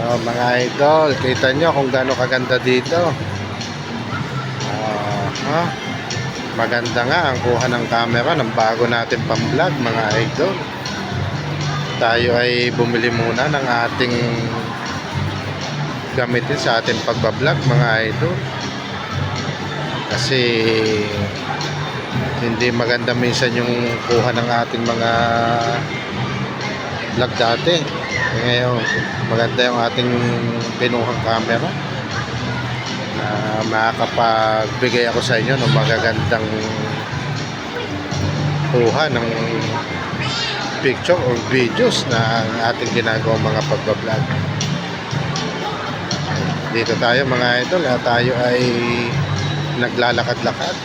Oh, mga idol, kita nyo kung gaano kaganda dito. Maganda nga ang kuha ng camera ng bago natin pang vlog, mga idol. Tayo ay bumili muna ng ating gamitin sa ating pagbablog, mga idol. Kasi hindi maganda minsan yung kuha ng ating mga vlog dati. Ngayon, maganda yung ating pinuhang camera na makakapagbigay ako sa inyo ng magagandang kuha ng picture or videos na ating ginagawa mga pagbablog. Dito tayo, mga idol, tayo ay naglalakad-lakad,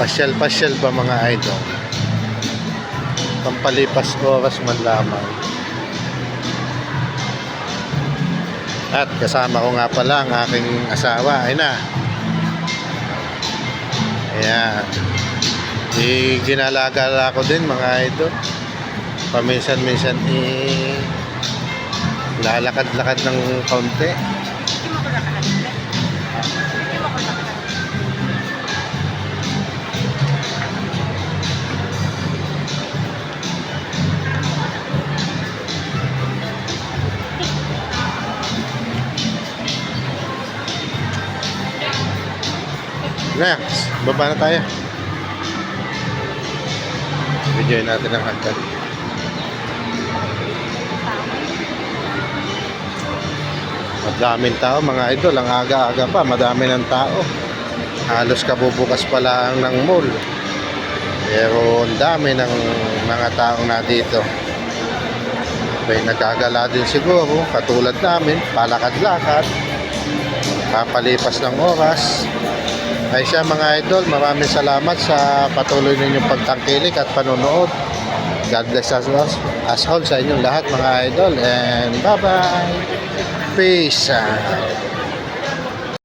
pasyal-pasyal ba, mga idol, pampalipas oras man lamang. At kasama ko nga pala ang aking asawa. Ayun na. Ayan. Ginalagala ko din, mga idol. Paminsan-minsan lalakad-lakad ng kaunti. Next, baba na tayo. Videoin natin ang hagdan. Madaming tao, mga idol. Ang aga-aga pa, madami ng tao. Halos kabubukas pa lang ng mall. Pero ang dami ng mga taong na dito. May nagagala din siguro, katulad namin, palakad-lakad, papalipas ng oras. Ay siya, mga idol, maraming salamat sa patuloy ninyong pagtangkilik at panonood. God bless us all sa inyong lahat, mga idol, and bye bye, peace out.